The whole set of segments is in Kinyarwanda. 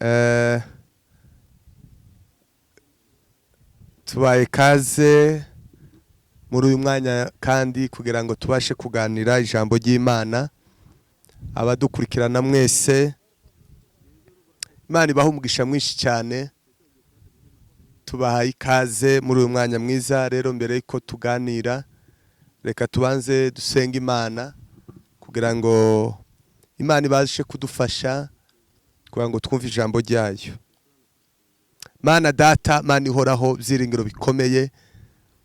Eh, tubaye kaze muri uyu mwanya kandi kugira ngo tubashe kuganira ijambo ry'Imana. Abadukurikirana mwese, Imana ibaha umugisha mwinshi cyane. Tubahaye ikaze muri uyu mwanya mwiza. Rero mbere yuko tuganira, reka tubanze dusenga Imana kugira ngo Imana ibashe kudufasha kugira ngo twumve ijambo ryayo. Mana data, Mana ihoraho, byiringiro bikomeye,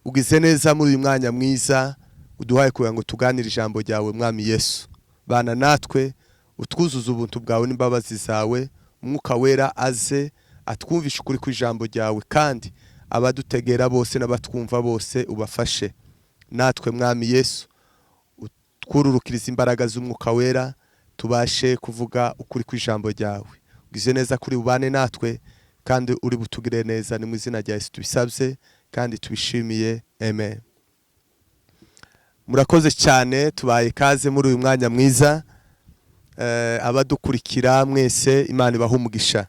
ugize neza muri uyu mwanya mwiza uduhaye kugira ngo tuganire ijambo ryawe. Mwami Yesu, bana natwe, utwuzuza ubuntu bwawe n'imbabazi zawe. Umwuka wera aze atwumvishe ukuri kw'ijambo ryawe, kandi abadutegera bose n'abatwumva bose ubafashe. Natwe Mwami Yesu, utwururukiriza imbaraga z'umwuka wera, tubashe kuvuga ukuri kw'ijambo ryawe. Ugize neza kuri bubane natwe, kandi uri butugire neza. Ni mu izina rya Yesu tubisabye kandi tubishimiye, amen. Murakoze cyane, tubaye kaze muri uyu mwanya mwiza. Abadukurikira mwese, Imana ibaha umugisha.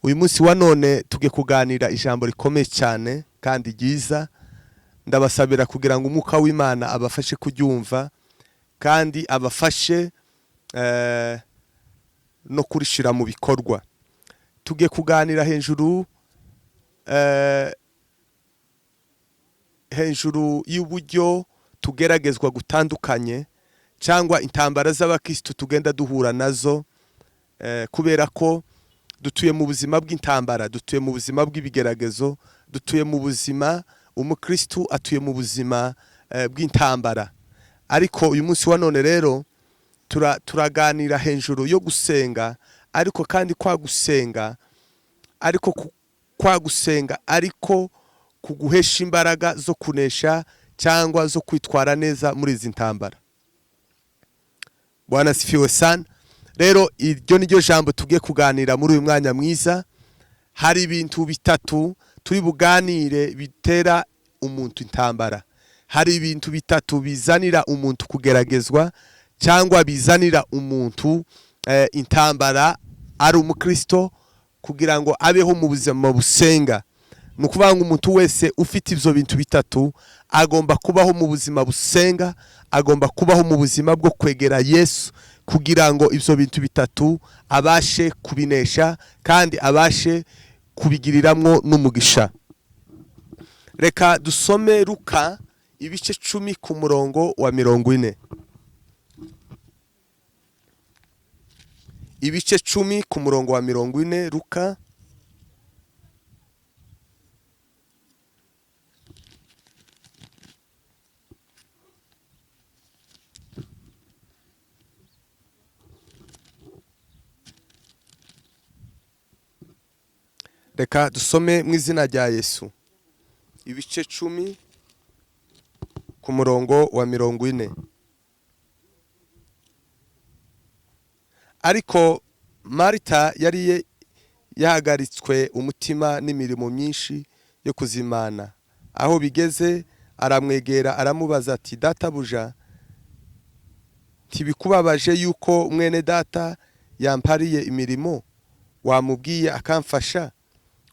Uyu munsi wa none tugiye kuganira ijambo rikomeye cyane kandi ryiza. Ndabasabira kugira ngo umwuka w'Imana abafashe kuryumva kandi abafashe no kurishira mu bikorwa. Tugiye kuganira hejuru y'uburyo tugeragezwa gutandukanye cyangwa intambara z'abakristo tugenda duhura nazo, kubera ko dutuye mu buzima bw'intambara, dutuye mu buzima bw'ibigeragezo, dutuye mu buzima, umukristo atuye mu buzima bw'intambara. Ariko uyu munsi wa none rero turaganira hejuru yo gusenga, ariko kandi kwa gusenga ariko kuguhesha imbaraga zo kunesha cyangwa zo kwitwara neza muri izi ntambara. Bwana sifiwe sana. Rero iryo niryo jambo tugiye kuganira muri uyu mwanya mwiza. Hari ibintu bitatu turi buganire bitera umuntu intambara. Hari ibintu bitatu bizanira umuntu kugeragezwa cyangwa bizanira umuntu intambara ari umukristo kugira ngo abeho mu buzima busenga. Nukuvuga ngo umuntu wese ufite ivyo bintu bitatu agomba kubaho mu buzima busenga, agomba kubaho mu buzima bwo kwegera Yesu kugira ngo ivyo bintu bitatu abashe kubinesha kandi abashe kubigiriramwo n'umugisha. Reka dusome Luka ibice 10 ku murongo wa 40. Ibice 10 ku murongo wa 40, Luka. Reka dusome mu izina rya Yesu. Ibice 10 ku murongo wa 40. Ariko Marita yari yahagaritswe umutima n'imirimo myinshi yo kuzimana. Aho bigeze aramwegera aramubaza ati, databuja, ntibikubabaje yuko mwene data yampariye imirimo? Wamubwiye akamfasha?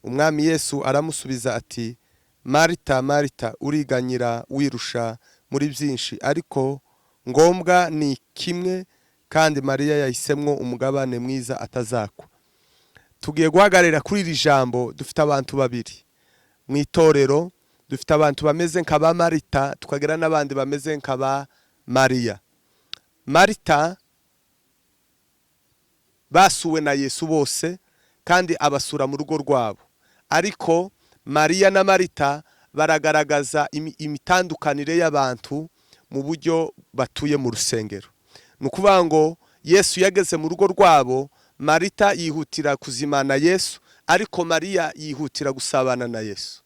Umwami Yesu aramusubiza ati, Marita, Marita, uriganyira wirusha muri byinshi, ariko ngombwa ni kimwe, kandi Mariya yahisemwo umugabane mwiza atazakwa. Tugiye guhagarira kuri iri jambo. Dufite abantu babiri mu itorero. Dufite abantu bameze nk'aba Marita, tukagira n'abandi bameze nk'aba Mariya. Marita basuwe na Yesu bose kandi abasura mu rugo rwabo, ariko Mariya na Marita baragaragaza imitandukanire y'abantu mu buryo batuye mu rusengero. Nukuvuga ngo Yesu yageze mu rugo rwabo, Marita yihutira kuzimana Yesu, ariko Mariya yihutira gusabana na Yesu.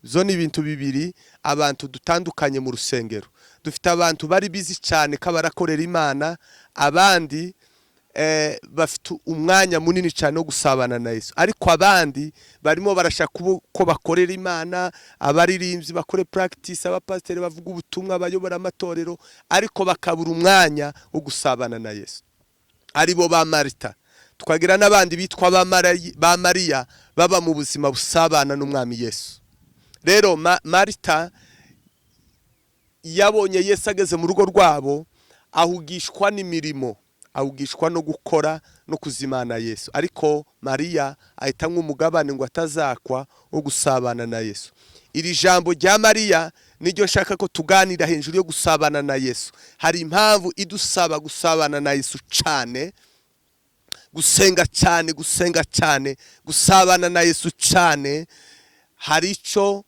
Zo ni ibintu bibiri abantu dutandukanye mu rusengero. Dufite abantu bari bizi cyane ko barakorera Imana, abandi bafite umwanya munini cyane wo gusabana na Yesu, ariko abandi barimo barashaka ko bakorera Imana, abaririmbyi bakore practice, abapasiteri bavuga ubutumwa, bayobora amatorero, ariko bakabura umwanya wo gusabana na Yesu. Aribo ba Marita. tukagira n'abandi bitwa ba Mariya baba mu buzima busabana n'umwami Yesu. Rero Marita yabonye Yesu ageze mu rugo rwabo, ahugishwa n'imirimo, ahugishwa no gukora no kuzimana Yesu. Ariko Mariya ahita nk'umugabane ngo atazakwa wo gusabana na Yesu. Iri jambo rya Mariya niryo nshaka ko tuganira hejuru yo gusabana na Yesu. Hari impamvu idusaba gusabana na Yesu cyane, gusenga cyane, gusabana na Yesu cyane. Hari ico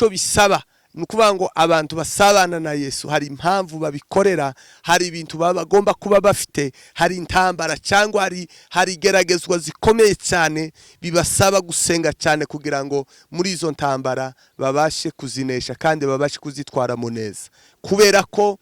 bisaba. Nukuvuga ngo abantu basabana na Yesu hari impamvu babikorera, hari ibintu bagomba kuba bafite, hari intambara cyangwa hari geragezwa zikomeye cyane bibasaba gusenga cyane kugira ngo muri izo ntambara babashe kuzinesha kandi babashe kuzitwara mu neza. Kubera ko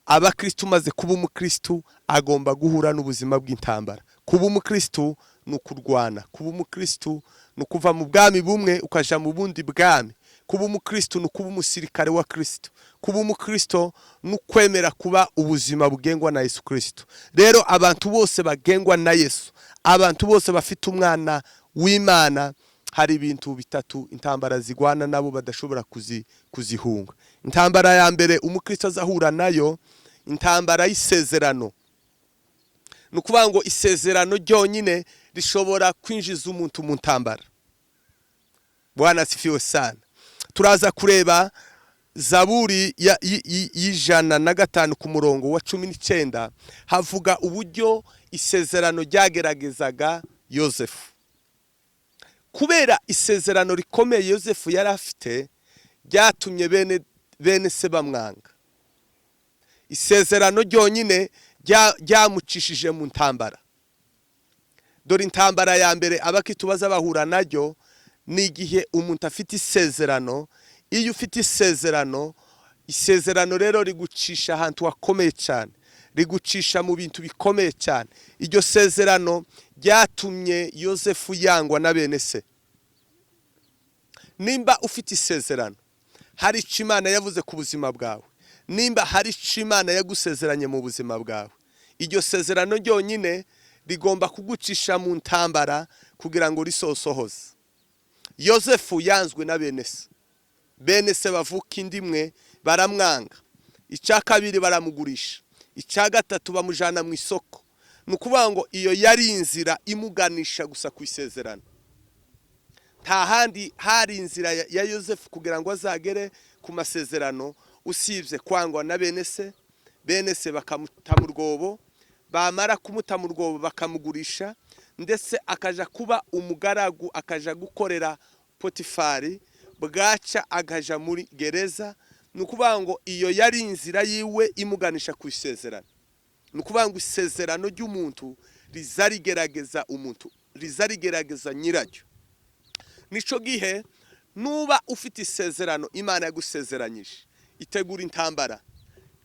abakristo maze kuba umukristo agomba guhura n'ubuzima bw'intambara. Kuba umukristo nukurwana, kuba umukristo nukuva mu bwami bumwe ukaja mu bundi bwami. Kuba umukristo nukuba umusirikare wa Kristo. Kuba umukristo nukwemera kuba ubuzima bugengwa na Yesu Kristo. Rero abantu bose bagengwa na Yesu, abantu bose bafite umwana w'Imana, hari ibintu bitatu intambara zigwana nabo badashobora kuzihunga. Intambara ya mbere umukristo azahura nayo, intambara y'isezerano. Nukuvuga ngo isezerano ryonyine rishobora kwinjiza umuntu mu ntambara. Bwana asifiwe sana. Turaza kureba Zaburi y'ijana na gatanu ku murongo wa 19, havuga uburyo isezerano ryageragezaga Yosefu. Kubera isezerano rikomeye Yosefu yari afite, ryatumye bene se bamwanga. Isezerano ryonyine ryamucishije mu ntambara. Dore intambara ya mbere abakristo baza bahura naryo ni igihe umuntu afite isezerano. Iyo ufite isezerano rero rigucisha ahantu hakomeye cyane, rigucisha mu bintu bikomeye cyane. Iryo sezerano ryatumye Yosefu yangwa na bene se. Nimba ufite isezerano, hari icyo Imana yavuze ku buzima bwawe, nimba hari icyo Imana yagusezeranye mu buzima bwawe, iryo sezerano ryonyine rigomba kugucisha mu ntambara kugira ngo risosohoze. Yosefu yanzwe na bene se bavuka indimwe baramwanga. Icya kabiri baramugurisha, icya gatatu bamujana mu isoko. Nukuvuga ngo iyo yari inzira imuganisha gusa ku isezerano. Nta handi hari inzira ya Yosefu kugira ngo azagere ku masezerano usibye kwangwa na bene se bakamuta mu rwobo, bamara kumuta mu rwobo bakamugurisha, ndetse akaja kuba umugaragu, akaja gukorera Potifari, bwaca agaja muri gereza. Nukuvuga ngo iyo yari inzira yiwe imuganisha ku isezerano. Nukuvuga ngo isezerano ry'umuntu rizarigerageza umuntu, rizarigerageza nyiraryo. Nico gihe nuba ufite isezerano Imana yagusezeranyije, itegura intambara,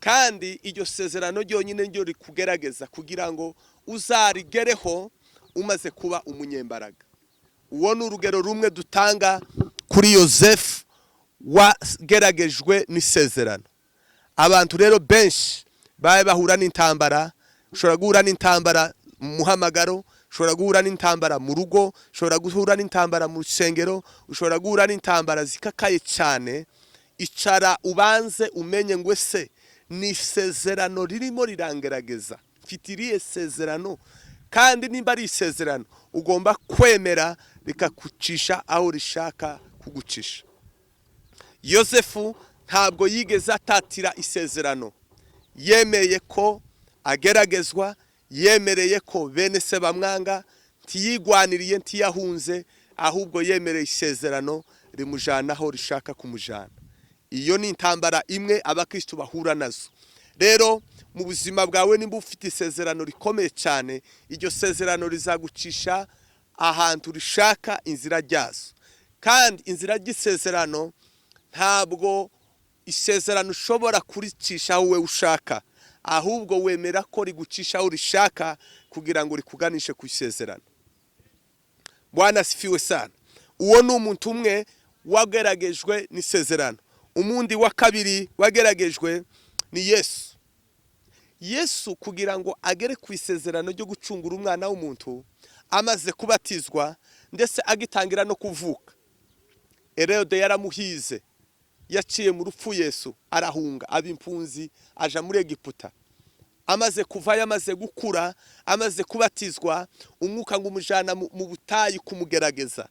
kandi iryo sezerano ryonyine ryo rikugerageza kugira ngo uzarigereho umaze kuba umunyembaraga. Uwo ni urugero rumwe dutanga kuri Yosefu wageragejwe n'isezerano. Abantu rero benshi baye bahura n'intambara. Ushobora guhura n'intambara mu muhamagaro, ushobora guhura n'intambara mu rugo, ushobora guhura n'intambara mu rusengero, ushobora guhura n'intambara zikakaye cyane. Icara ubanze umenye ngo ese ni isezerano ririmo rirangerageza, mfitiriye sezerano, kandi nimba ari isezerano ugomba kwemera rikakucisha aho rishaka kugucisha. Yosefu ntabwo yigeze atatira isezerano. Yemeye ko ageragezwa, yemereye ko bene se bamwanga, ntiyigwaniriye, ntiyahunze, ahubwo yemereye isezerano rimujana aho rishaka kumujana. Iyo ni intambara imwe abakristo bahura nazo. Rero mu buzima bwawe nimba ufite isezerano rikomeye cyane, iryo sezerano rizagucisha ahantu rishaka inzira ryazo. Kandi inzira y'isezerano ntabwo isezerano ushobora kuricisha aho we ushaka, ahubwo wemera ko rigucisha aho rishaka kugira ngo rikuganishe ku isezerano. Bwana asifiwe sana. Uwo ni umuntu umwe wageragejwe n'isezerano. Umundi wa kabiri wageragejwe ni Yesu. Yesu kugira ngo agere ku isezerano ryo gucungura umwana w'umuntu amaze kubatizwa ndetse agitangira no kuvuka, Herode yaramuhize, yaciye mu rupfu Yesu arahunga abimpunzi aja muri Egiputa. Amaze kuvayo, amaze gukura, amaze kubatizwa, umwuka ngo umujana mu butayu kumugerageza.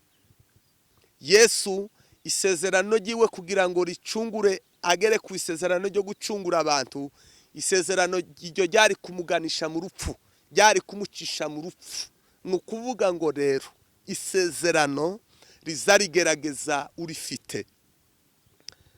Yesu isezerano ryiwe kugira ngo ricungure agere ku isezerano ryo gucungura abantu, isezerano iryo ryari kumuganisha mu rupfu, ryari kumucisha mu rupfu. Ni ukuvuga ngo rero isezerano rizarigerageza urifite.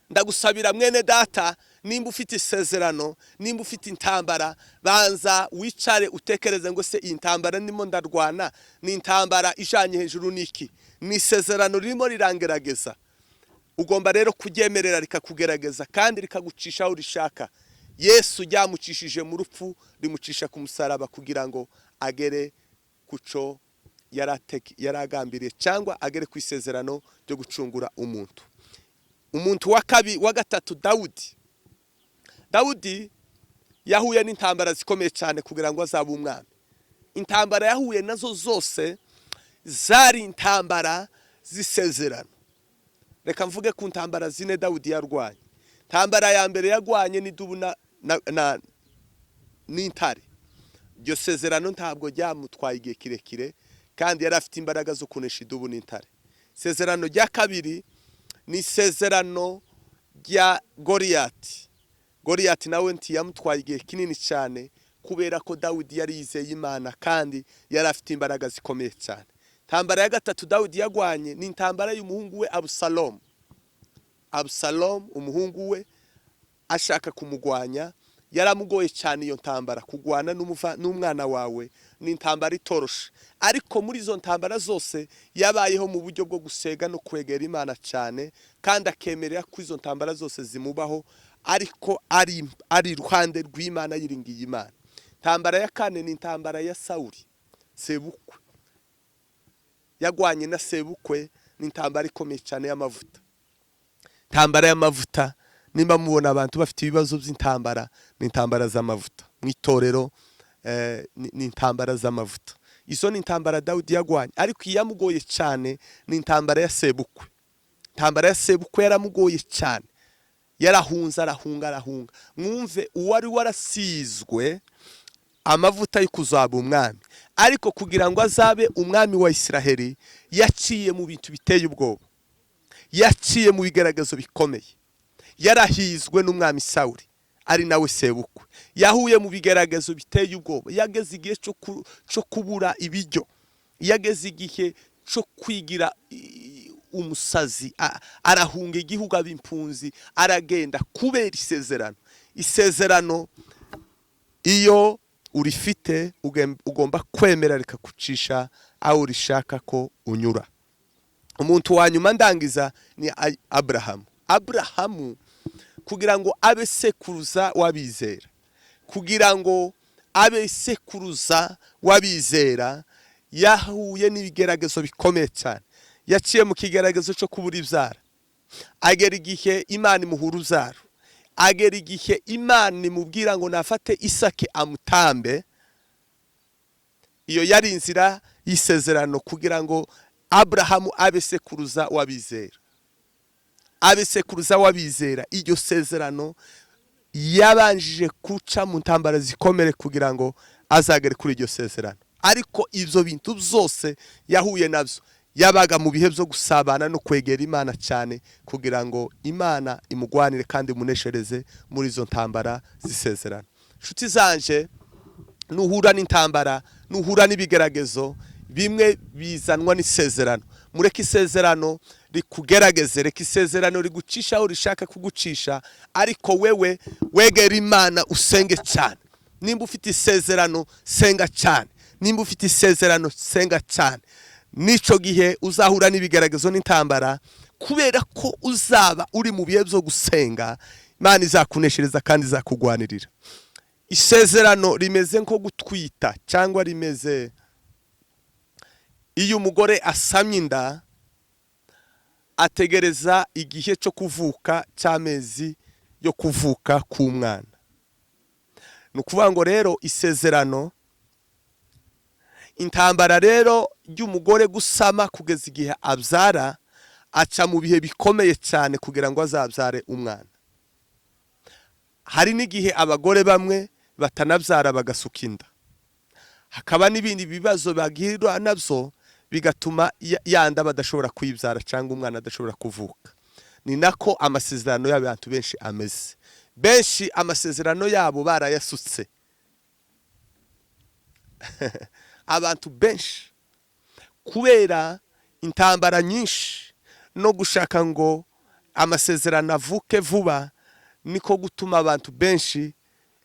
Ndagusabira mwene data, nimba ufite isezerano, nimba ufite intambara, banza wicare utekereze ngo se intambara ndimo ndarwana ni intambara ijanye hejuru niki? Ni isezerano ririmo rirangerageza. Ugomba rero kugyemerera rikakugerageza kandi rikagucisha aho rishaka. Yesu ryamucishije mu rupfu, rimucisha ku musaraba kugira ngo agere kuco yaragambiriye cyangwa agere ku isezerano ryo gucungura umuntu. Umuntu wa gatatu, Dawudi yahuye n'intambara zikomeye cyane kugira ngo azabe umwami. Intambara yahuye nazo zose zari intambara z'isezerano. Reka mvuge ku ntambara zine Dawudi yarwanye. Intambara ya mbere yarwanye ni dubu n'intare. Iryo sezerano ntabwo ryamutwaye igihe kirekire kandi yari afite imbaraga zo kunesha idubu n'intare. Isezerano rya kabiri ni isezerano rya Goliyati. Goliyati nawe ntiyamutwaye igihe kinini cyane kubera ko Dawidi yari yizeye Imana kandi yari afite imbaraga zikomeye cyane. Intambara ya gatatu Dawidi yarwanye ni intambara y'umuhungu we Abusalomu. Abusalomu umuhungu we ashaka kumugwanya, yaramugoye cyane iyo ntambara. Kugwana n'umwana wawe ni intambara itoroshe, ariko muri izo ntambara zose yabayeho mu buryo bwo gusega no kwegera Imana cyane, kandi akemerera ko izo ntambara zose zimubaho ariko ari iruhande rw'Imana, yiringiye Imana. Intambara ya kane ni intambara ya Sawuli sebukwe. Yagwanye na sebukwe, ni intambara ikomeye cyane y'amavuta. Intambara y'amavuta, nimba mubona abantu bafite ibibazo by'intambara, ni intambara z'amavuta. Mu itorero ni intambara z'amavuta. Izo ni intambara Dawidi yagwanye, ariko iyamugoye cyane ni intambara ya sebukwe. Intambara ya sebukwe yaramugoye cyane, yarahunze arahunga. Mwumve, uwari warasizwe amavuta yo kuzaba umwami, ariko kugira ngo azabe umwami wa Isiraheli yaciye mu bintu biteye ubwoba, yaciye mu bigaragazo bikomeye. Yarahizwe n'umwami Sawuli ari nawe sebukwe, yahuye mu bigaragazo biteye ubwoba. Yageze igihe cyo kubura ibiryo, yageze igihe cyo kwigira umusazi, arahunga igihugu abimpunzi, aragenda kubera isezerano. Isezerano iyo urifite ugomba kwemera rikakucisha aho urishaka ko unyura. Umuntu wa nyuma ndangiza ni Aburahamu kugira ngo abe sekuruza wabizera, kugira ngo abe sekuruza wabizera yahuye n'ibigeragezo bikomeye cyane. Yaciye mu kigeragezo cyo kubura ibyara, agera igihe Imana imuha urubyaro, agera igihe Imana imubwira ngo nafate Isake amutambe. Iyo yari inzira y'isezerano kugira ngo Aburahamu abe sekuruza wabizera, abe sekuruza wabizera. Iryo sezerano yabanjije kuca mu ntambara zikomere kugira ngo azagere kuri iryo sezerano, ariko ibyo bintu byose yahuye nabyo yabaga mu bihe byo gusabana no kwegera Imana cyane kugira ngo Imana imugwanire kandi imuneshereze muri izo ntambara z'isezerano. Nshuti zanje, nuhura n'intambara, nuhura n'ibigeragezo, bimwe bizanwa n'isezerano. Mureke isezerano rikugerageze, reka isezerano rigucisha aho rishaka kugucisha, ariko wewe wegera Imana usenge cyane. Nimba ufite isezerano senga cyane, nimba ufite isezerano senga cyane. Nico gihe uzahura n'ibigeragezo n'intambara, kubera ko uzaba uri mu bihe byo gusenga, Imana izakuneshereza kandi izakugwanirira. Isezerano rimeze nko gutwita, cyangwa rimeze iyo umugore asamye inda ategereza igihe cyo kuvuka cy'amezi yo kuvuka k'umwana. nukuvuga ngo rero isezerano, intambara rero y'umugore gusama kugeza igihe abyara, aca mu bihe bikomeye cyane kugira ngo azabyare umwana. Hari n'igihe abagore bamwe batanabyara bagasuka inda, hakaba n'ibindi bibazo bagirwa nabyo bigatuma yanda badashobora kuyibyara cyangwa umwana adashobora kuvuka. Ni nako amasezerano y'abantu benshi ameze. Benshi amasezerano yabo barayasutse. Abantu benshi kubera intambara nyinshi no gushaka ngo amasezerano avuke vuba, niko gutuma abantu benshi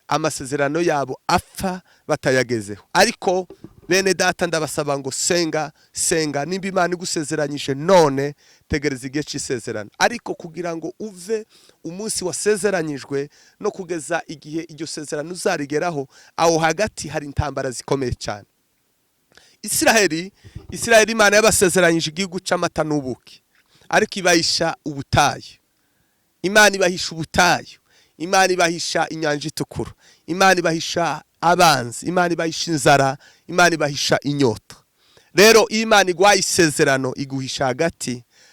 amasezerano yabo apfa batayagezeho. Ariko bene data ndabasaba ngo senga nimba Imana igusezeranyije none, tegereza igihe cy'isezerano. Ariko kugira ngo uve umunsi wasezeranyijwe no kugeza igihe iryo sezerano uzarigeraho, aho hagati hari intambara zikomeye cyane. Isiraheli Imana yabasezeranyije igihugu cy'amata n'ubuki, ariko ibahisha ubutayu. Imana ibahisha ubutayu, Imana ibahisha inyanja itukura, Imana ibahisha abanzi, Imana ibahisha inzara, Imana ibahisha inyota. Rero Imana igwaye isezerano iguhisha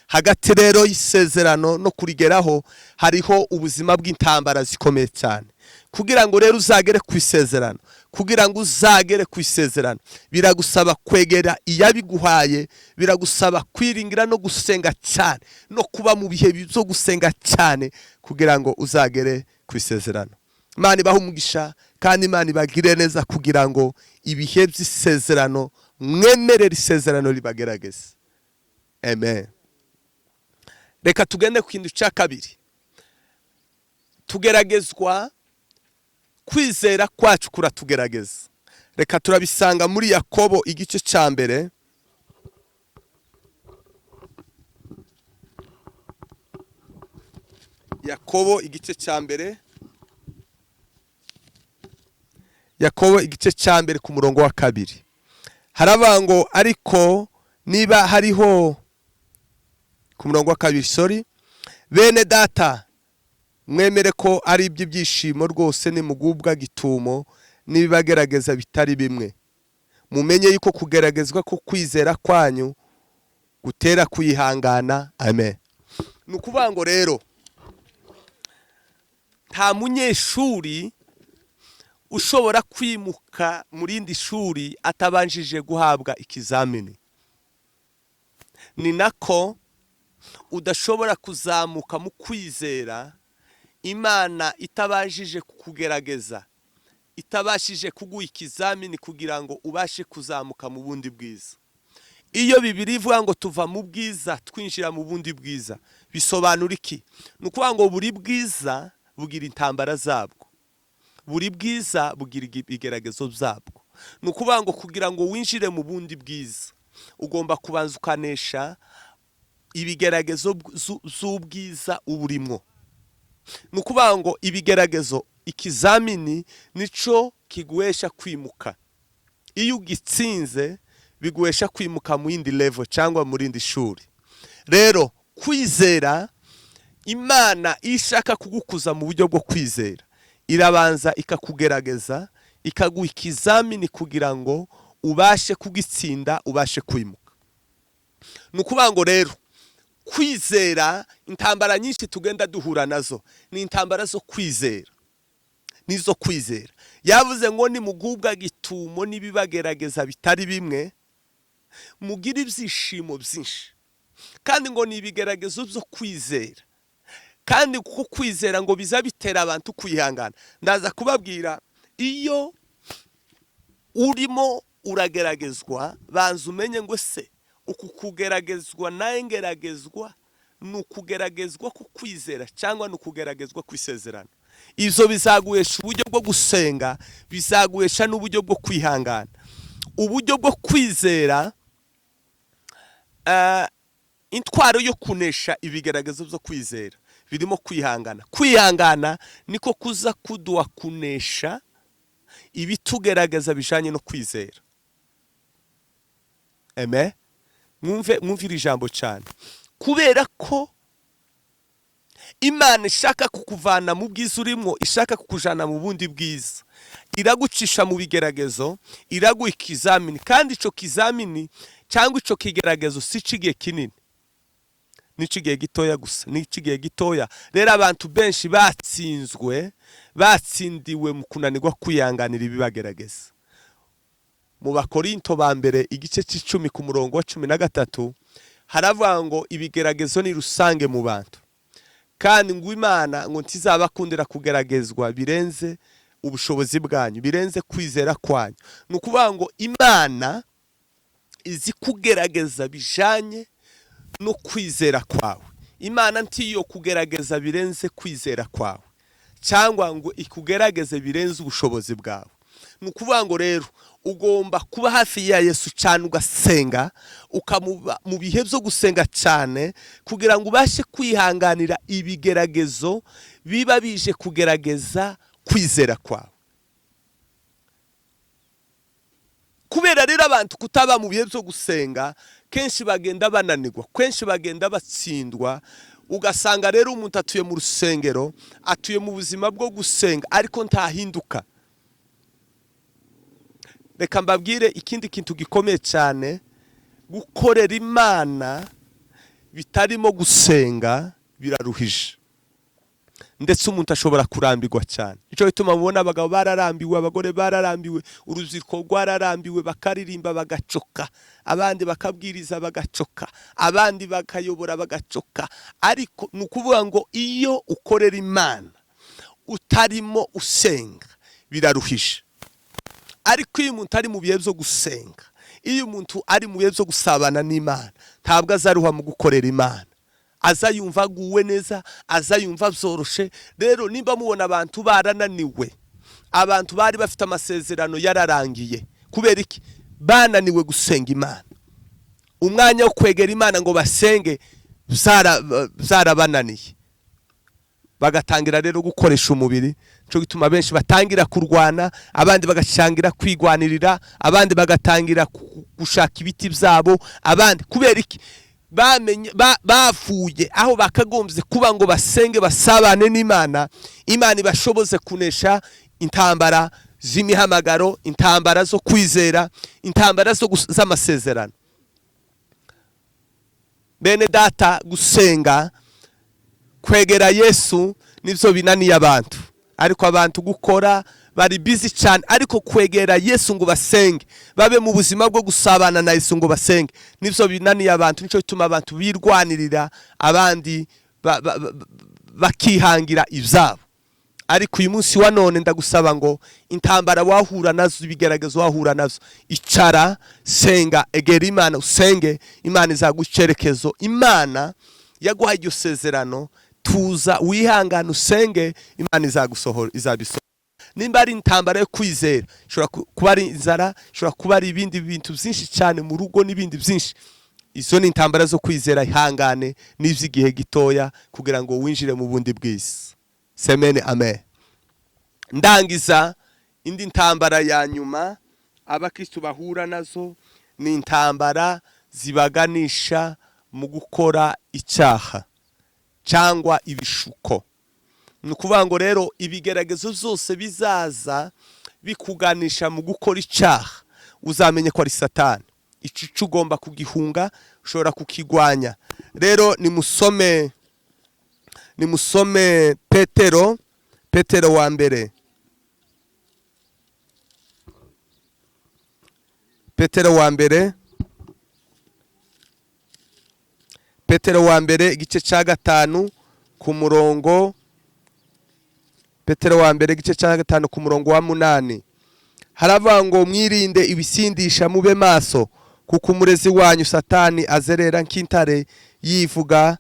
hagati rero y'isezerano no kurigeraho hariho ubuzima bw'intambara zikomeye cyane. Kugira ngo rero uzagere ku isezerano, kugira ngo uzagere ku isezerano, biragusaba kwegera iyabiguhaye, biragusaba kwiringira no gusenga cyane, no kuba mu bihe byo gusenga cyane kugira ngo uzagere ku isezerano. Imana ibahe umugisha kandi Imana ibagire neza kugira ngo ibihe by'isezerano mwemerere isezerano ribagerageze. Amen. Reka tugende ku kintu cya kabiri. Tugeragezwa, kwizera kwacu kuratugerageza. Reka turabisanga muri Yakobo igice cya mbere. Yakobo igice cya mbere. Yakobo igice cya mbere ku murongo wa 2. Haravuga ngo ariko niba hariho, ku murongo wa 2, bene data mwemere ko ari iby'ibyishimo rwose nimugubwa gitumo n'ibibagerageza bitari bimwe. Mumenye yuko kugeragezwa ko kwizera kwanyu gutera kwihangana. Amen. Nukuvuga ngo rero nta munyeshuri ushobora kwimuka mu rindi shuri atabanjije guhabwa ikizamini. Ni nako udashobora kuzamuka mu kwizera Imana itabashije kukugerageza, itabashije kuguha ikizamini kugira ngo ubashe kuzamuka mu bundi bwiza. Iyo Bibiliya ivuga ngo tuva mu bwiza twinjira mu bundi bwiza, bisobanura iki? Nukuvuga ngo buri bwiza bugira intambara zabwo, buri bwiza bugira ibigeragezo byabwo. Nukuvuga ngo kugira ngo winjire mu bundi bwiza ugomba kubanza ukanesha ibigeragezo z'ubwiza uburimo. Nukuvuga ngo ibigeragezo, ikizamini nico kiguhesha kwimuka. Iyo ugitsinze biguhesha kwimuka mu yindi level cyangwa mu rindi shuri. Rero kwizera, Imana ishaka kugukuza mu buryo bwo kwizera, irabanza ikakugerageza, ikaguha ikizamini kugira ngo ubashe kugitsinda, ubashe kwimuka. Nukuvuga ngo rero kwizera, intambara nyinshi tugenda duhura nazo ni intambara zo kwizera, nizo kwizera. Yavuze ngo nimugubwa gitumo n'ibibagerageza bitari bimwe, mugira ibyishimo byinshi. Kandi ngo ni ibigeragezo byo kwizera, kandi kuko kwizera ngo biza bitera abantu kwihangana. Ndaza kubabwira, iyo urimo urageragezwa banza umenye ngo se uku kugeragezwa naye ngeragezwa ni ukugeragezwa ku kwizera cyangwa ni ukugeragezwa ku isezerano. Izo bizaguhesha uburyo bwo gusenga, bizaguhesha n'uburyo bwo kwihangana. Uburyo bwo kwizera, intwaro yo kunesha ibigeragezo byo kwizera birimo kwihangana. Kwihangana niko kuza kuduha kunesha ibitugerageza bijanye no kwizera. Amen. Mwumvira ijambo cyane. Kubera ko Imana ishaka kukuvana mu bwiza urimo, ishaka kukujana mu bundi bwiza, iragucisha mu bigeragezo, iraguha ikizamini, kandi ico kizamini cyangwa ico kigeragezo si cigiye kinini, ni cigiye gitoya gusa, ni cigiye gitoya. Rero abantu benshi batsindiwe mu kunanirwa kwiyanganira ibibagerageza. Mu Bakorinto ba mbere igice c'10 ku murongo wa 13 haravuga ngo ibigeragezo ni rusange mu bantu, kandi ngo Imana ngo ntizabakundira kugeragezwa birenze ubushobozi bwanyu, birenze kwizera kwanyu. Nukuvuga ngo Imana izi kugerageza bijanye no kwizera kwawe. Imana ntiyo kugerageza birenze kwizera kwawe, cyangwa ngo ikugerageze birenze ubushobozi bwawe. Nukuvuga ngo rero ugomba kuba hafi ya Yesu cyane, ugasenga, ukamuba mu bihe byo gusenga cyane, kugira ngo ubashe kwihanganira ibigeragezo biba bije kugerageza kwizera kwawe. Kubera rero abantu kutaba mu bihe byo gusenga, kenshi bagenda bananirwa, kenshi bagenda batsindwa. Ugasanga rero umuntu atuye mu rusengero, atuye mu buzima bwo gusenga, ariko ntahinduka. Reka mbabwire ikindi kintu gikomeye cyane, gukorera Imana bitarimo gusenga biraruhije, ndetse umuntu ashobora kurambirwa cyane. Ico bituma mubona abagabo bararambiwe, abagore bararambiwe, uruziko rwararambiwe, bakaririmba bagacoka, abandi bakabwiriza bagacoka, abandi bakayobora bagacoka. Ariko nukuvuga ngo iyo ukorera Imana utarimo usenga biraruhije. Ariko iyo umuntu ari mu bihe byo gusenga, iyo umuntu ari mu bihe byo gusabana n'Imana, ntabwo azaruha mu gukorera Imana, azayumva aguwe neza, azayumva byoroshe. Rero nimba mubona abantu barananiwe, abantu bari bafite amasezerano yararangiye, kubera iki? Bananiwe gusenga Imana. Umwanya wo kwegera Imana ngo basenge zarabananiye, bagatangira rero gukoresha umubiri. Cyo gituma benshi batangira kurwana, abandi bagacangira kwigwanirira, abandi bagatangira gushaka ibiti byabo, abandi kubera iki? Bafuye aho bakagombye kuba ngo basenge, basabane n'Imana, Imana ibashoboze kunesha intambara z'imihamagaro, intambara zo kwizera, intambara z'amasezerano. Bene data, gusenga, kwegera Yesu nivyo binaniye abantu, ariko abantu gukora bari busy cyane. Ariko kwegera Yesu ngo basenge, babe mu buzima bwo gusabana na Yesu ngo basenge, nivyo binaniye abantu. Nico bituma abantu birwanirira, abandi bakihangira ivyabo. Ariko uyu munsi wa none ndagusaba ngo intambara wahura nazo, ibigeragezo wahura nazo, icara, senga, egera Imana, usenge. Imana izagucerekezo. Imana yaguhaye iryo sezerano, tuza wihangana usenge, Imana izagusohora, izabisohora. Nimba ari intambara yo kwizera, shobora kuba ari inzara, shobora kuba ari ibindi bintu byinshi cyane mu rugo n'ibindi byinshi. Izo ni intambara zo kwizera. Ihangane n'ivy'igihe gitoya kugira ngo winjire mu bundi bw'isi. Semene, amen. Ndangiza indi ntambara ya nyuma abakristo bahura nazo, ni intambara zibaganisha mu gukora icyaha cyangwa ibishuko. Nukuvuga ngo rero ibigeragezo zose bizaza bikuganisha mu gukora icyaha, uzamenye ko ari Satani. Ico ugomba kugihunga, ushobora kukigwanya. Rero nimusome Petero wa mbere, Petero wa mbere igice ca 5 ku murongo, Petero wa mbere igice ca 5 ku murongo wa 8 haravuga ngo mwirinde ibisindisha, mube maso, kuko umurezi wanyu Satani azerera nk'intare yivuga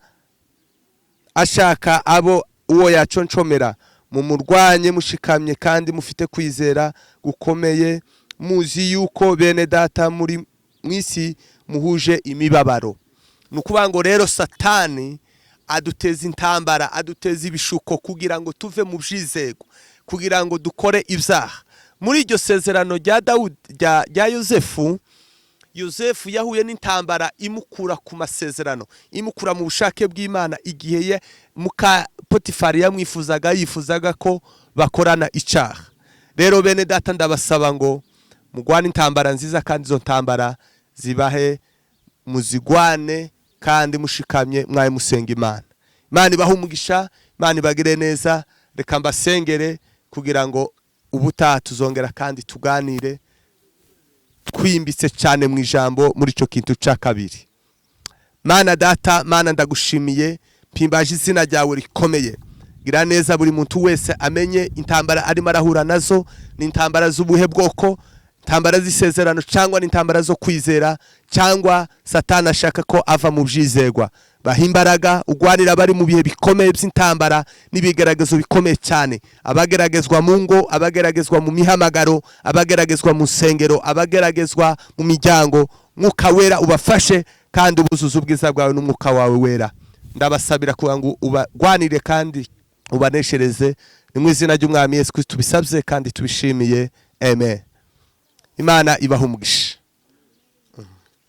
ashaka abo uwo yaconcomera. Mumurwanye mushikamye kandi mufite kwizera gukomeye, muzi yuko bene data muri mwisi muhuje imibabaro. Nukuvuga ngo rero Satani aduteza intambara, aduteza ibishuko kugira ngo tuve mu byizego, kugira ngo dukore ibyaha. Muri iryo sezerano rya Yosefu, Yosefu yahuye n'intambara imukura ku masezerano, imukura mu bushake bw'Imana, igihe muka Potifari yifuzaga ko bakorana icyaha. Rero bene data ndabasaba ngo mugwane intambara nziza, kandi izo ntambara zibahe muzigwane kandi mushikamye mwaye musenga Imana. Imana ibahe umugisha, Imana ibagire neza. Reka mbasengere kugira ngo ubutaha tuzongera kandi tuganire kwimbitse cyane mu ijambo muri ico kintu ca kabiri. Mana data, Mana ndagushimiye, mpimbaje izina ryawe rikomeye. Gira neza buri muntu wese amenye intambara arimo arahura nazo ni intambara z'ubuhe bwoko, intambara z'isezerano cyangwa ni intambara zo kwizera, cyangwa Satani ashaka ko ava mu byizerwa. Bahimbaraga ugwanira bari mu bihe bikomeye by'intambara n'ibigaragazo bikomeye cyane, abageragezwa mu ngo, abageragezwa mu mihamagaro, abageragezwa mu sengero, abageragezwa mu miryango. Mwuka wera ubafashe kandi ubuzuza ubwiza bwawe n'umwuka wawe wera. Ndabasabira kugira ngo ubagwanire kandi ubaneshereze, ni mu izina ry'Umwami Yesu Kristo tubisabye kandi tubishimiye, amen. Imana ibahe umugisha.